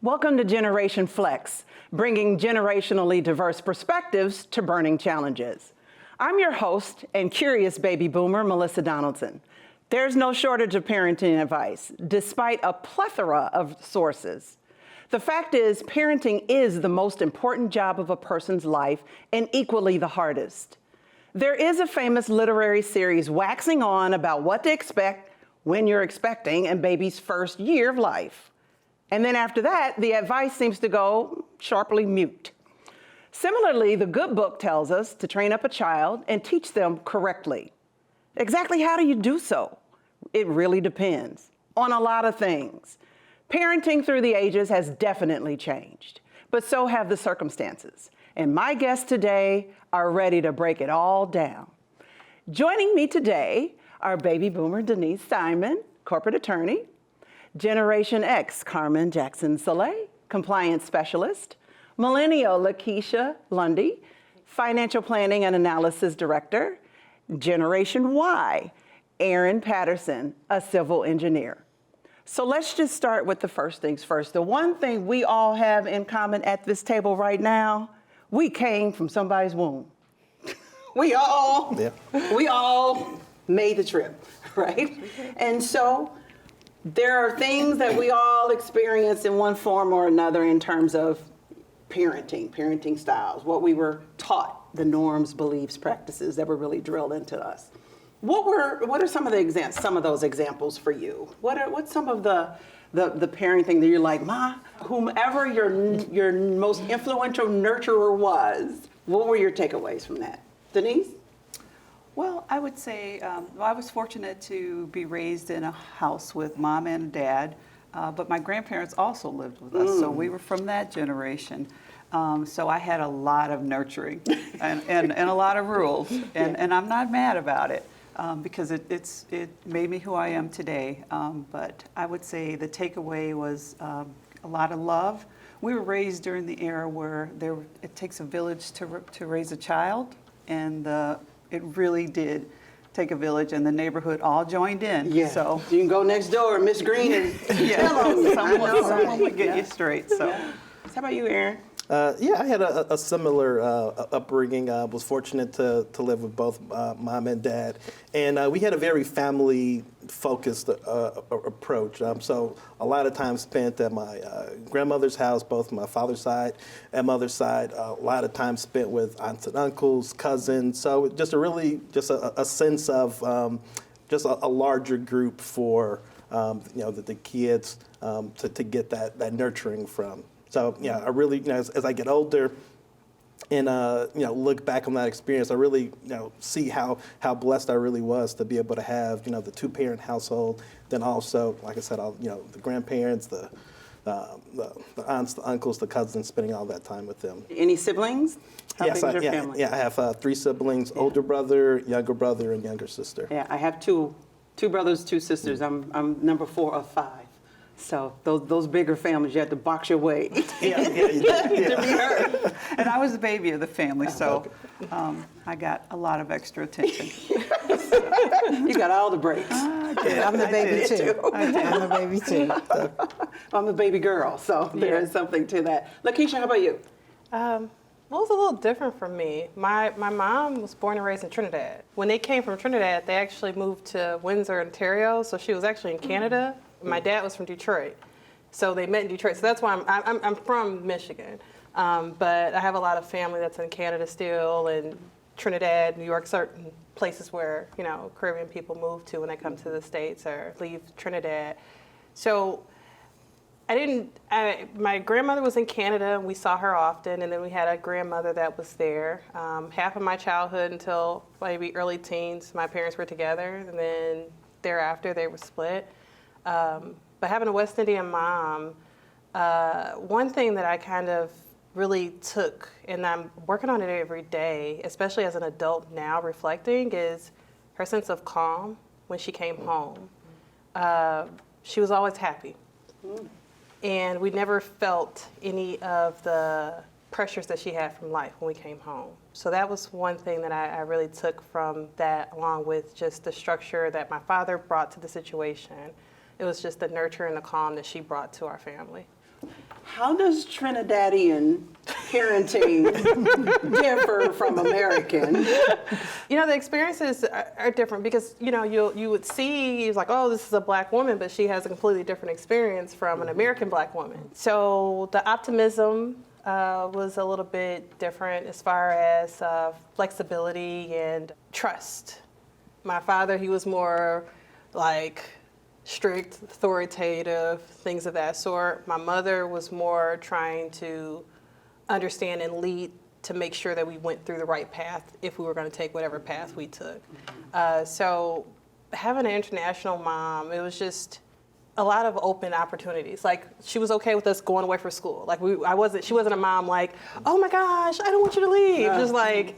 Welcome to Generation Flex, bringing generationally diverse perspectives to burning challenges. I'm your host and curious baby boomer, Melissa Donaldson. There's no shortage of parenting advice, despite a plethora of sources. The fact is, parenting is the most important job of a person's life and equally the hardest. There is a famous literary series waxing on about what to expect when you're expecting and baby's first year of life. And then after that, the advice seems to go sharply mute. Similarly, the good book tells us to train up a child and teach them correctly. Exactly how do you do so? It really depends on a lot of things. Parenting through the ages has definitely changed, but so have the circumstances. And my guests today are ready to break it all down. Joining me today are baby boomer Denise Simon, corporate attorney, Generation X Carmen Jackson-Soleil, compliance specialist, millennial Lakeisha Lundy, financial planning and analysis director, Generation Y, Aaron Patterson, a civil engineer. So let's just start with the first things first. The one thing we all have in common at this table right now, we came from somebody's womb. We all made the trip, right? And so there are things that we all experience in one form or another in terms of parenting styles, what we were taught, the norms, beliefs, practices that were really drilled into us. What are some of those examples for you? What's some of the parenting that you're like, Ma, whomever your most influential nurturer was, what were your takeaways from that? Denise? Well, I would say I was fortunate to be raised in a house with mom and dad, but my grandparents also lived with us, so we were from that generation. So I had a lot of nurturing and a lot of rules, and I'm not mad about it because it made me who I am today. But I would say the takeaway was a lot of love. We were raised during the era where it takes a village to raise a child, and it really did take a village, and the neighborhood all joined in. Yeah. So you can go next door, Miss Green, and tell them. Someone would get you straight. So, how about you, Aaron? I had a similar upbringing. I was fortunate to live with both mom and dad, and we had a very family-focused approach. So a lot of time spent at my grandmother's house, both my father's side and mother's side. A lot of time spent with aunts and uncles, cousins. So just a sense of just a larger group for the kids to get that nurturing from. So I really, as I get older and look back on that experience, I really see how blessed I really was to be able to have the two-parent household. Then also, like I said, the grandparents, the aunts, the uncles, the cousins, spending all that time with them. Any siblings? How big is your family? Yeah, I have 3 siblings: older brother, and younger sister. Yeah, I have two brothers, 2 sisters. I'm number 4 of 5. So those bigger families, you have to box your way to be heard. And I was the baby of the family, so I got a lot of extra attention. You got all the breaks. I'm the baby too. I'm the baby too. I'm the baby girl, so there is something to that. Lakeisha, how about you? Well, it was a little different from me. My mom was born and raised in Trinidad. When they came from Trinidad, they actually moved to Windsor, Ontario, so she was actually in Canada. My dad was from Detroit, so they met in Detroit. So that's why I'm from Michigan, but I have a lot of family that's in Canada still, and Trinidad, New York, certain places where Caribbean people move to when they come to the States or leave Trinidad. So my grandmother was in Canada, and we saw her often, and then we had a grandmother that was there. Half of my childhood until maybe early teens, my parents were together, and then thereafter they were split. But having a West Indian mom, one thing that I kind of really took, and I'm working on it every day, especially as an adult now reflecting, is her sense of calm when she came home. She was always happy. And we never felt any of the pressures that she had from life when we came home. So that was one thing that I really took from that, along with just the structure that my father brought to the situation. It was just the nurture and the calm that she brought to our family. How does Trinidadian parenting differ from American? You know, the experiences are different because, you know, you would see, it's like, oh, this is a black woman, but she has a completely different experience from an American black woman. So the optimism was a little bit different as far as flexibility and trust. My father, he was more like strict, authoritative, things of that sort. My mother was more trying to understand and lead to make sure that we went through the right path if we were going to take whatever path we took. So having an international mom, it was just a lot of open opportunities. Like, she was okay with us going away for school. Like, she wasn't a mom like, oh my gosh, I don't want you to leave. Just like,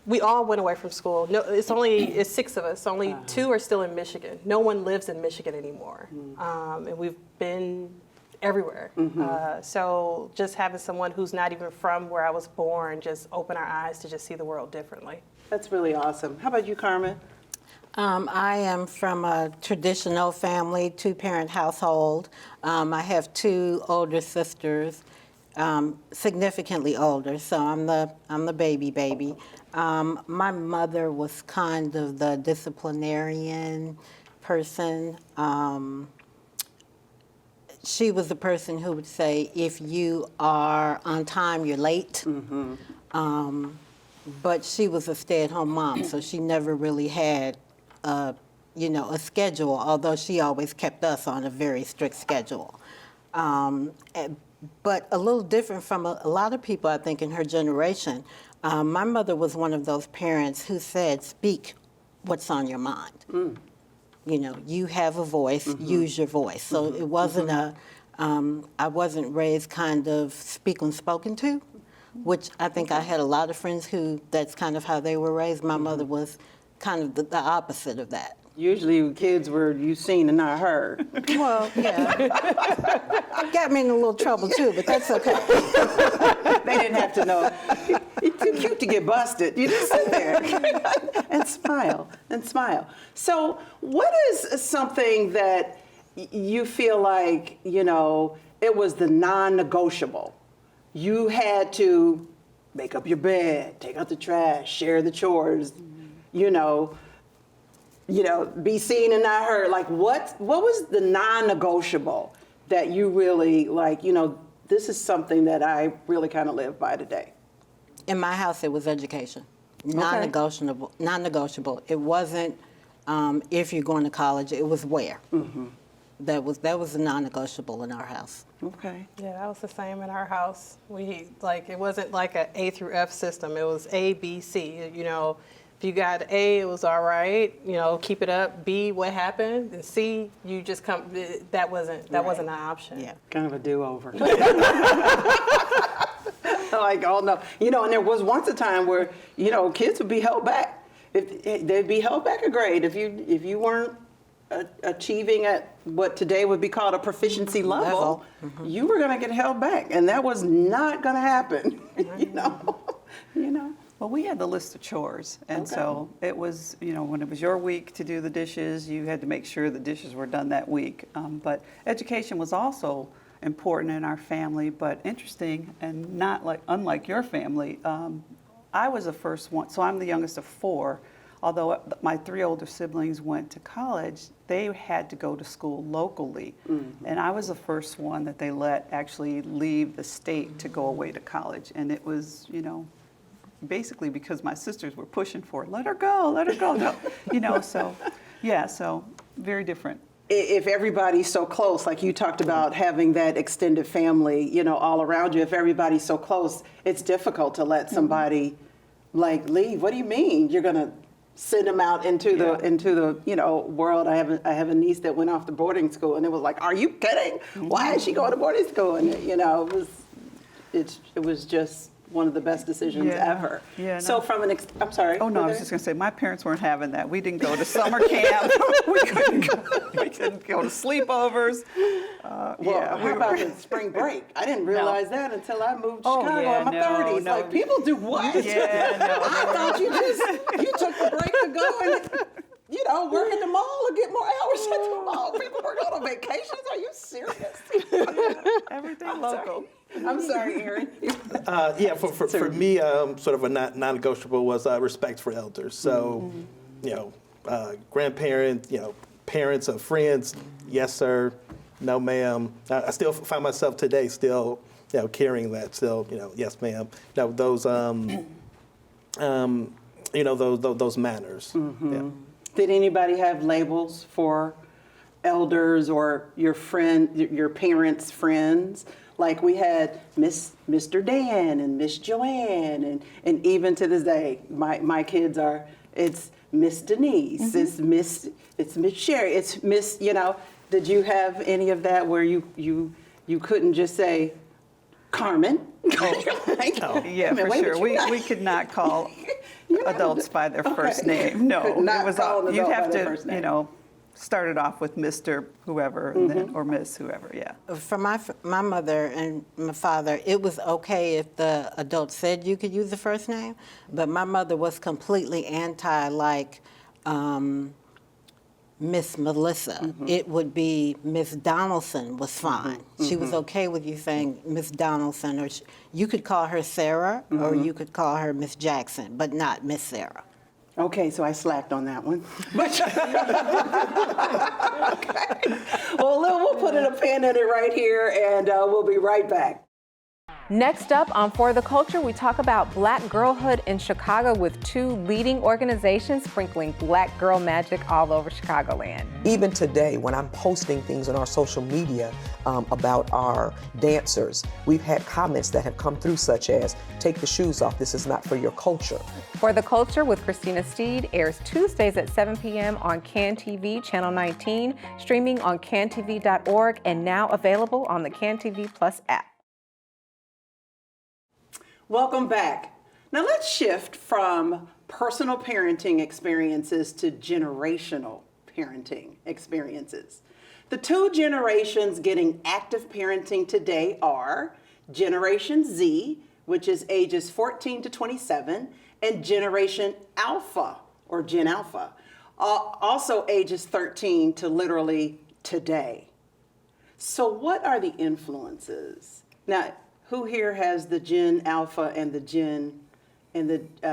we all went away from school. No, it's 6 of us. Only 2 are still in Michigan. No one lives in Michigan anymore. And we've been everywhere. So just having someone who's not even from where I was born just open our eyes to just see the world differently. That's really awesome. How about you, Carmen? I am from a traditional family, 2-parent household. I have 2 older sisters, significantly older, so I'm the baby. My mother was kind of the disciplinarian person. She was the person who would say, if you are on time, you're late. But she was a stay-at-home mom, so she never really had a schedule, although she always kept us on a very strict schedule. But a little different from a lot of people, I think, in her generation. My mother was one of those parents who said, speak what's on your mind. You know, you have a voice, use your voice. So it wasn't I wasn't raised kind of speak when spoken to, which I think I had a lot of friends who that's kind of how they were raised. My mother was kind of the opposite of that. Usually kids were you seen and not heard. Well, yeah. Got me in a little trouble too, but that's okay. They didn't have to know. You're too cute to get busted. You just sit there and smile and smile. So what is something that you feel like, you know, it was the non-negotiable? You had to make up your bed, take out the trash, share the chores, you know, be seen and not heard. Like, what was the non-negotiable that you really, like, you know, this is something that I really kind of live by today? In my house, it was education. Non-negotiable. Non-negotiable. It wasn't if you're going to college, it was where. That was a non-negotiable in our house. Okay. Yeah, that was the same in our house. It wasn't like an A through F system. It was A, B, C. You know, if you got A, it was all right. You know, keep it up. B, what happened? And C, you just come. That wasn't an option. Yeah. Kind of a do-over. Like, oh no, you know, and there was once a time where, you know, kids would be held back. They'd be held back a grade if you weren't achieving at what today would be called a proficiency level. You were going to get held back, and that was not going to happen. You know. Well, we had the list of chores, and so it was, you know, when it was your week to do the dishes, you had to make sure the dishes were done that week. But education was also important in our family, but interesting and not unlike your family. I was the first one, so I'm the youngest of 4. Although my 3 older siblings went to college, they had to go to school locally. And I was the first one that they let actually leave the state to go away to college. And it was, you know, basically because my sisters were pushing for it. Let her go. No. You know, so, yeah, so very different. If everybody's so close, like you talked about having that extended family, you know, all around you, if everybody's so close, it's difficult to let somebody like leave. What do you mean? You're going to send them out into the you know, world. I have a niece that went off to boarding school, and it was like, are you kidding? Why is she going to boarding school? And you know, it was just one of the best decisions ever. Yeah, no. So from I'm sorry. Oh no, I was just going to say my parents weren't having that. We didn't go to summer camp. we couldn't go to sleepovers. How about the spring break? I didn't realize that until I moved to Chicago in my 30s. No. Like, people do what? Yeah, no. I thought you took the break to go and, you work at the mall or get more hours at the mall. People were going on vacations. Are you serious? Everything local. I'm sorry, Aaron. Yeah, for me, sort of a non-negotiable was respect for elders. So, grandparents, parents of friends, yes, sir, no, ma'am. I still find myself today still, carrying that. Still, yes, ma'am. Those, those manners. Yeah. Did anybody have labels for elders or your parents' friends? Like we had Mr. Dan and Miss Joanne, and even to this day, my kids are, it's Miss Denise, it's Miss Sherry, it's Miss, did you have any of that where you couldn't just say Carmen? Yeah, for sure. We could not call adults by their first name. No, Could not it was call an you'd adult have by their to, first name. start it off with Mr. whoever and then, or Miss whoever. Yeah. For my mother and my father, it was okay if the adult said you could use the first name, but my mother was completely anti, like, Miss Melissa. It would be Miss Donaldson was fine. She was okay with you saying Miss Donaldson, or you could call her Sarah, or you could call her Miss Jackson, but not Miss Sarah. Okay, so I slacked on that one. But okay. Well, we'll put a pin in it right here, and we'll be right back. Next up on For the Culture, we talk about Black girlhood in Chicago with two leading organizations sprinkling Black girl magic all over Chicagoland. Even today, when I'm posting things on our social media about our dancers, we've had comments that have come through such as, take the shoes off, this is not for your culture. For the Culture with Christina Steed airs Tuesdays at 7 p.m. on CAN TV, Channel 19, streaming on cantv.org, and now available on the CAN TV Plus app. Welcome back. Now let's shift from personal parenting experiences to generational parenting experiences. The two generations getting active parenting today are Generation Z, which is ages 14 to 27, and Generation Alpha, or Gen Alpha, also ages 13 to literally today. So what are the influences? Now, who here has the Gen Alpha and the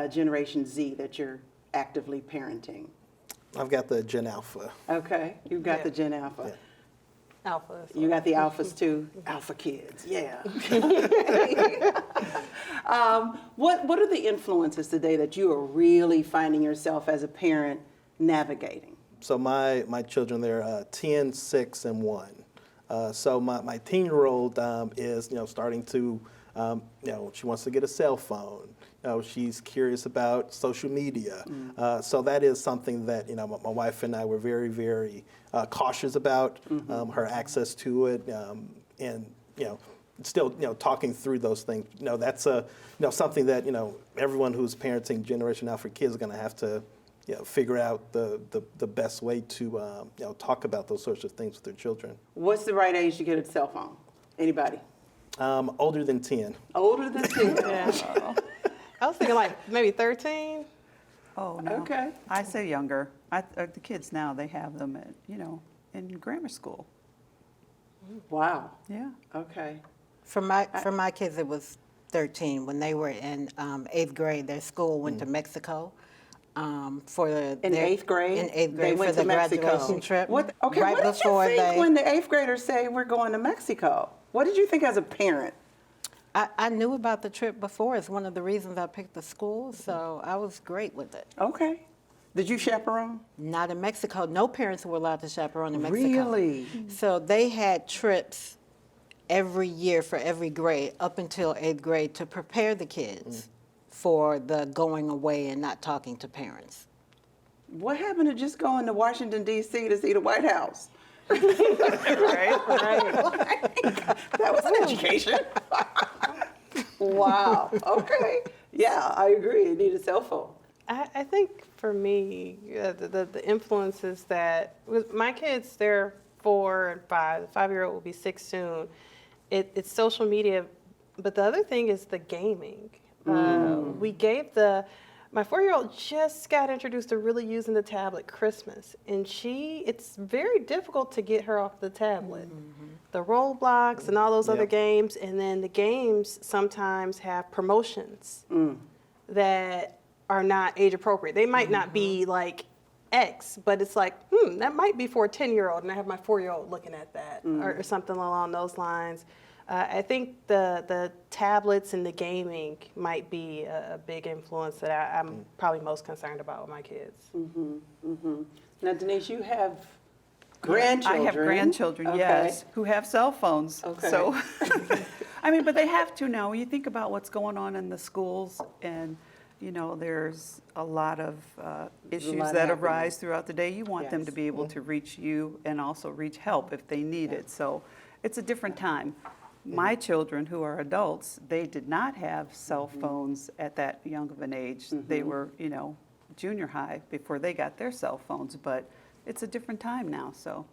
Generation Z that you're actively parenting? I've got the Gen Alpha. Okay, you've got the Gen Alpha. Yeah. Alpha. You got the Alphas too? Alpha kids, yeah. What are the influences today that you are really finding yourself as a parent navigating? So my children, they're 10, 6, and 1. So my 10-year-old is starting to she wants to get a cell phone. She's curious about social media. So that is something that my wife and I were very, very cautious about her access to it, and still talking through those things. That's something that everyone who's parenting Generation Alpha kids is going to have to figure out the best way to talk about those sorts of things with their children. What's the right age to get a cell phone? Anybody? Older than 10. Older than 10? Yeah. I was thinking like maybe 13. Oh, no. Okay. I say younger. The kids now, they have them at, in grammar school. Wow. Yeah. Okay. For my kids, it was 13. When they were in 8th grade, their school went to Mexico for In 8th grade? In 8th grade They went for the to Mexico. graduation trip. What right did you before think when the 8th graders say we're going to Mexico? What did you think as a parent? I knew about the trip before. It's one of the reasons I picked the school, so I was great with it. Okay. Did you chaperone? Not in Mexico. No parents were allowed to chaperone in Mexico. Really? So they had trips every year for every grade up until 8th grade to prepare the kids for the going away and not talking to parents. What happened to just going to Washington, D.C. to see the White House? Right? That was an education. Wow. Okay. Yeah, I agree. You need a cell phone. I think for me, the influences that, with my kids, they're 4 and 5. The 5-year-old will be 6 soon. It's social media, but the other thing is the gaming. We gave My 4-year-old just got introduced to really using the tablet Christmas, and it's very difficult to get her off the tablet. The Roblox and all those other games, and then the games sometimes have promotions that are not age appropriate. They might not be like X, but it's like, that might be for a 10-year-old, and I have my 4-year-old looking at that, or something along those lines. I think the tablets and the gaming might be a big influence that I'm probably most concerned about with my kids. Now, Denise, you have grandchildren. I have grandchildren, Okay. yes, who have cell phones. Okay. So, I mean, but they have to now. When you think about what's going on in the schools, and there's a lot of issues lot that happening. arise throughout the day. You want them Yes. to be able to reach you and also reach help if they need it. So, it's a different time. My children, who are adults, they did not have cell phones at that young of an age. They were, junior high before they got their cell phones, but it's a different time now, so.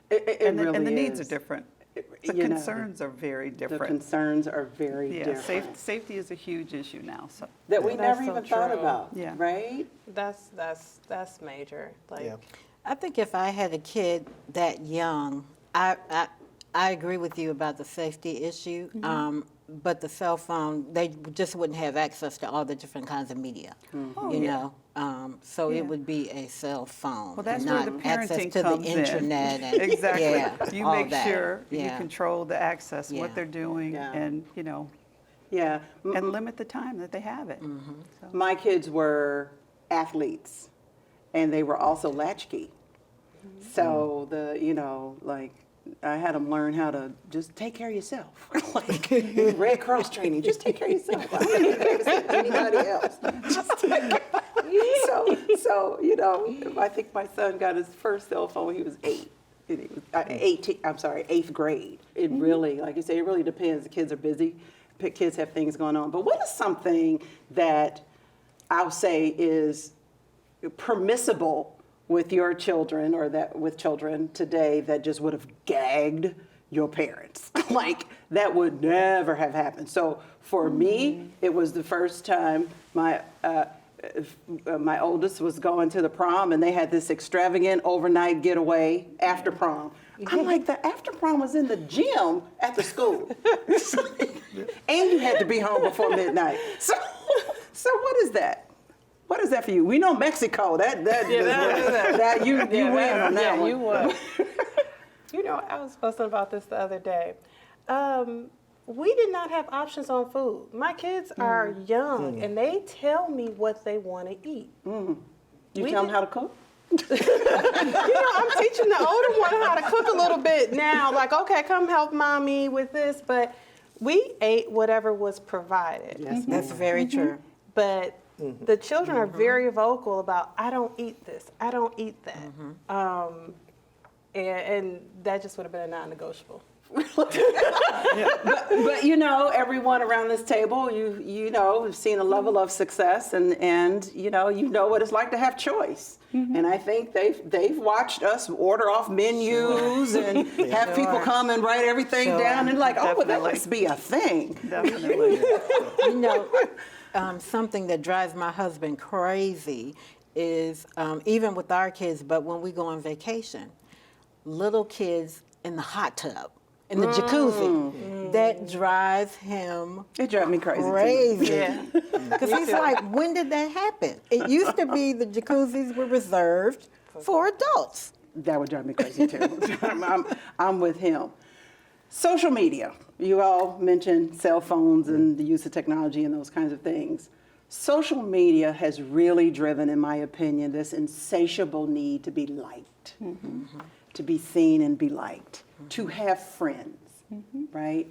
It really and the needs is. are different. The You know, concerns are very The different. concerns are very Yeah, different. safety is a huge issue now, so. That we That's never so even thought true. about, Yeah. right? That's major. Like, Yeah. I think if I had a kid that young, I agree with you about the safety issue, but the cell phone, they just wouldn't have access to all the different kinds of media, Oh, you yeah. know? So Yeah. it would be a cell phone, Well, that's not where the access parenting to comes the in. internet. And, Exactly. yeah, You all make that. sure you Yeah. control the access, Yeah. what they're doing, Yeah. and, Yeah. and limit the time that they have it. So. My kids were athletes, and they were also latchkey. So I had them learn how to just take care of yourself. Like Red Cross training, just take care of yourself. I can't babysit anybody else. Just take I think my son got his first cell phone when he was 8. And he was 8th grade. It really, like you say, it really depends. The kids are busy. Kids have things going on. But what is something that I'll say is permissible with your children or that with children today that just would have gagged your parents? Like that would never have happened. So for me, it was the first time my oldest was going to the prom, and they had this extravagant overnight getaway after prom. I'm like, the after prom was in the gym at the school, and you had to be home before midnight. So what is that? What is that for you? We know Mexico. You win on that one. you would. I was fussing about this the other day. We did not have options on food. My kids are young, and they tell me what they want to eat. You We tell them did- how to cook? I'm teaching the older one how to cook a little bit now. Like, okay, come help mommy with this. But we ate whatever was provided. Yes, That's very true. But the children are very vocal about, I don't eat this, I don't eat that. And that just would have been a non-negotiable. But everyone around this table, you have seen a level of success, and you know what it's like to have choice. And I think they've watched us order off menus and have people come and write everything down and like, oh, well, that Definitely. must be a thing. Definitely. You know, something that drives my husband crazy is even with our kids, but when we go on vacation, little kids in the hot tub, in the jacuzzi, that drives him It drives me crazy. too. crazy. Yeah. Because he's like, when did that happen? It used to be the jacuzzis were reserved for adults. That would drive me crazy too. I'm with him. Social media. You all mentioned cell phones and the use of technology and those kinds of things. Social media has really driven, in my opinion, this insatiable need to be liked, to be seen and be liked, to have friends, right?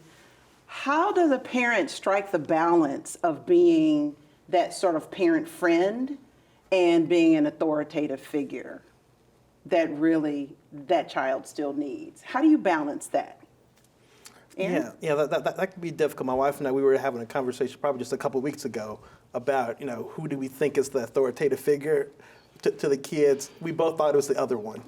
How does a parent strike the balance of being that sort of parent friend and being an authoritative figure that really that child still needs? How do you balance that? Aaron? Yeah, that could be difficult. My wife and I, we were having a conversation probably just a couple of weeks ago about, who do we think is the authoritative figure to the kids, we both thought it was the other one.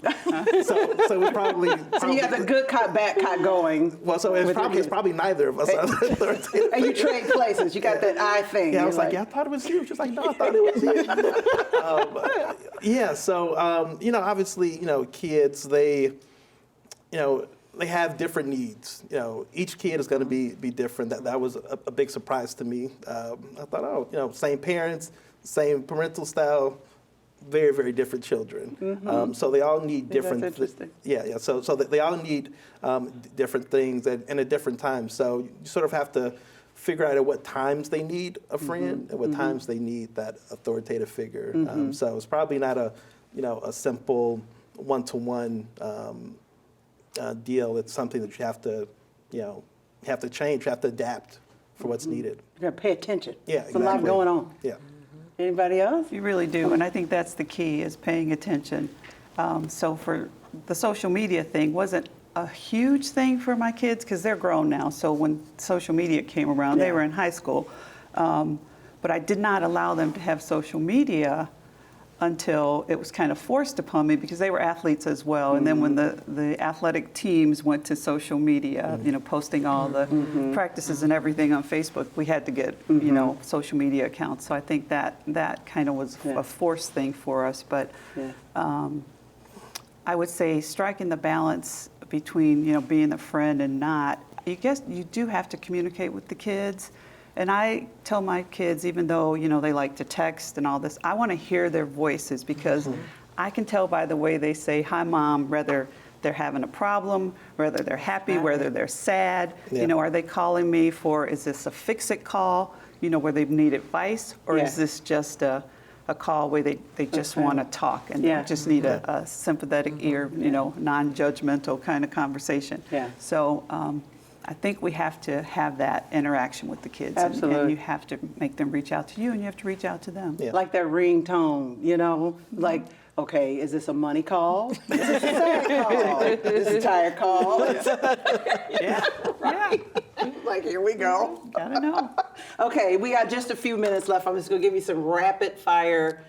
so we probably. So you got the good cop, bad cop going. Well, so it's with your probably, kids. it's probably neither of us. And you trade places. You got that eye thing. Yeah, I You're was like, yeah, I thought it was you. She was like, no, I thought it was you. Yeah, so, obviously, kids, they have different needs. Each kid is going to be different. That was a big surprise to me. I thought, same parents, same parental style, very, very different children. So they all need different. That's interesting. Yeah. So they all need different things and at different times. So you sort of have to figure out at what times they need a friend and what times they need that authoritative figure. So it's probably not a simple one-to-one deal. It's something that you have to change, you have to adapt for what's needed. You got to pay attention. Yeah, There's a lot going on. Yeah. Anybody else? You really do, and I think that's the key, is paying attention. So for the social media thing, wasn't a huge thing for my kids because they're grown now. So when social media came around, they were in high school. But I did not allow them to have social media until it was kind of forced upon me because they were athletes as well. And then when the athletic teams went to social media, posting all the practices and everything on Facebook, we had to get, social media accounts. So I think that kind of was a forced thing for us. But I would say striking the balance between, being a friend and not, you do have to communicate with the kids. And I tell my kids, even though, they like to text and all this, I want to hear their voices because I can tell by the way they say, hi, Mom, whether they're having a problem, whether they're happy, whether they're sad. Yeah. Are they calling me for, is this a fix-it call, where they need advice? Or is this just a call where they just want to talk and just need a sympathetic ear, non-judgmental kind of conversation. Yeah. So I think we have to have that interaction with the kids. Absolutely. And you have to make them reach out to you, and you have to reach out to them. Yeah. Like that ringtone, like, okay, is this a money call? Is this a sad call? Is this a tired call? Right. Like, here we go. Gotta know. Okay, we got just a few minutes left. I'm just gonna give you some rapid fire,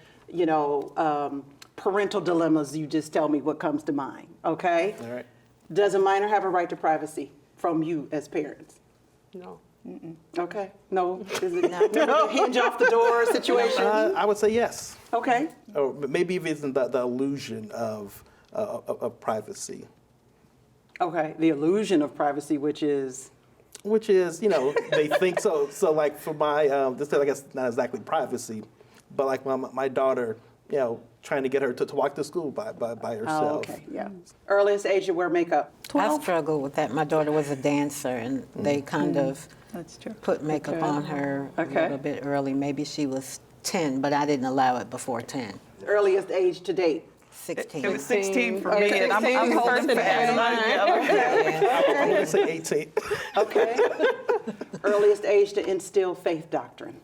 parental dilemmas. You just tell me what comes to mind, okay? All right. Does a minor have a right to privacy from you as parents? No. Okay, no, is it no. Hinge off the door situation? I would say yes. Okay, Or maybe even the illusion of privacy. okay, the illusion of privacy, which is, They think so. So like for my, this is I guess not exactly privacy, but like my daughter, trying to get her to walk to school by herself. oh, okay, yeah. Earliest age to wear makeup? I struggle with that. My daughter was a dancer, and they kind of That's true. put makeup Okay. on her Okay. a little bit early. Maybe she was 10, but I didn't allow it before 10. Earliest age to date? 16. It was 16 for Okay. me, and I'm 16 is holding first fast. in line. I'm going to say 18. Okay. Earliest age to instill faith doctrine?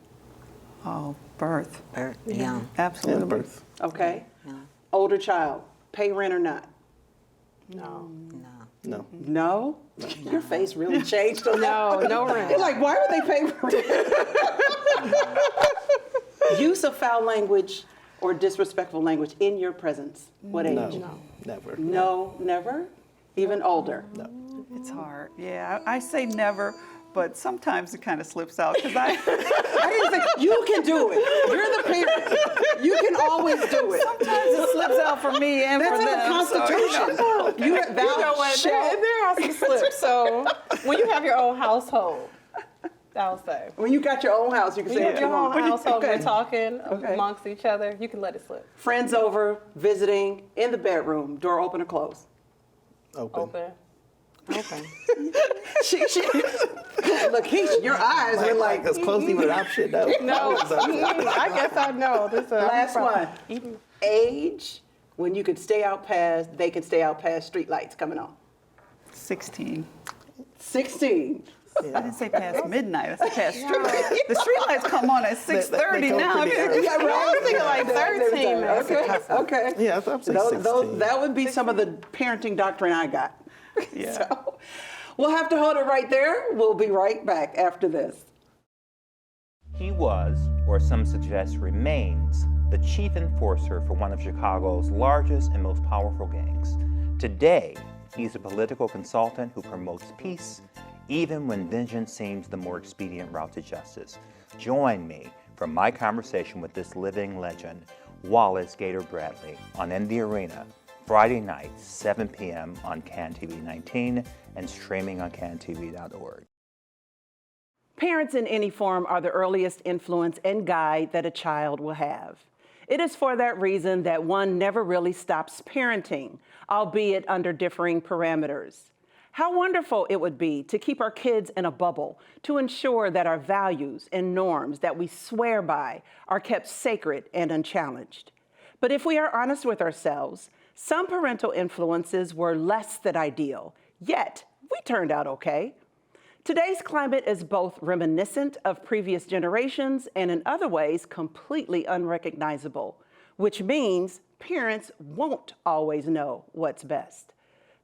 Oh, birth. Or young. Absolutely. Birth. Okay. Older child, pay rent or not? No. No. No? Your face really changed on that. No rent. You're like, why would they pay rent? Use of foul language or disrespectful language in your presence? What age? No. Never. No, never? Even older? No. It's hard. Yeah, I say never, but sometimes it kind of slips out because I I didn't think, you can do it. You're the parent. You can always do it. sometimes it slips out for me and That's for in the them. Constitution. You You know what? There are some slips. So when you have your own household, I would say. When you got your own house, you can say When you what have you your own want. household, Okay. we're talking Okay. amongst each other, you can let it slip. Friends over, visiting, in the bedroom, door open or closed? Open. Open. Okay. Look, your eyes were like, as close to even an option. No. No, I guess I know. This last one. Even Age, when you could stay out past, they can stay out past street lights coming on. 16. 16. I didn't say past midnight. I said past street lights. The street lights come on at 6:30 go now. pretty early. Yeah, right. I was thinking like 13. Okay, okay. Yeah, I'm saying 16. That would be some of the parenting doctrine I got. Yeah. So, we'll have to hold it right there. We'll be right back after this. He was, or some suggest remains, the chief enforcer for one of Chicago's largest and most powerful gangs. Today, he's a political consultant who promotes peace, even when vengeance seems the more expedient route to justice. Join me for my conversation with this living legend, Wallace Gator Bradley, on In the Arena, Friday night, 7 p.m. on CAN-TV 19 and streaming on cantv.org. Parents in any form are the earliest influence and guide that a child will have. It is for that reason that one never really stops parenting, albeit under differing parameters. How wonderful it would be to keep our kids in a bubble, to ensure that our values and norms that we swear by are kept sacred and unchallenged. But if we are honest with ourselves, some parental influences were less than ideal, yet we turned out okay. Today's climate is both reminiscent of previous generations and in other ways completely unrecognizable, which means parents won't always know what's best.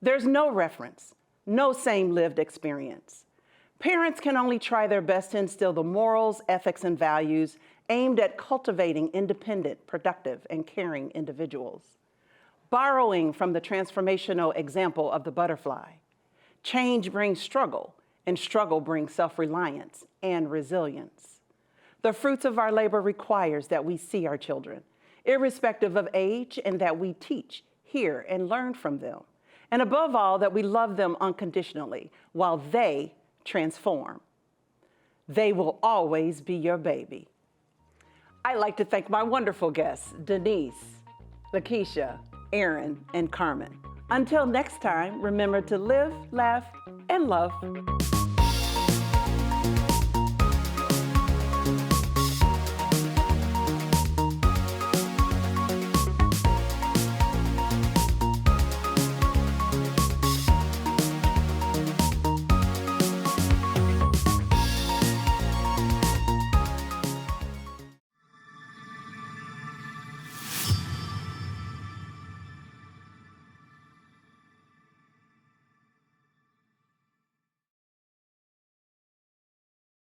There's no reference, no same lived experience. Parents can only try their best to instill the morals, ethics, and values aimed at cultivating independent, productive, and caring individuals. Borrowing from the transformational example of the butterfly, change brings struggle, and struggle brings self-reliance and resilience. The fruits of our labor requires that we see our children, irrespective of age, and that we teach, hear, and learn from them. And above all, that we love them unconditionally while they transform. They will always be your baby. I'd like to thank my wonderful guests, Denise, Lakeisha, Aaron, and Carmen. Until next time, remember to live, laugh, and love.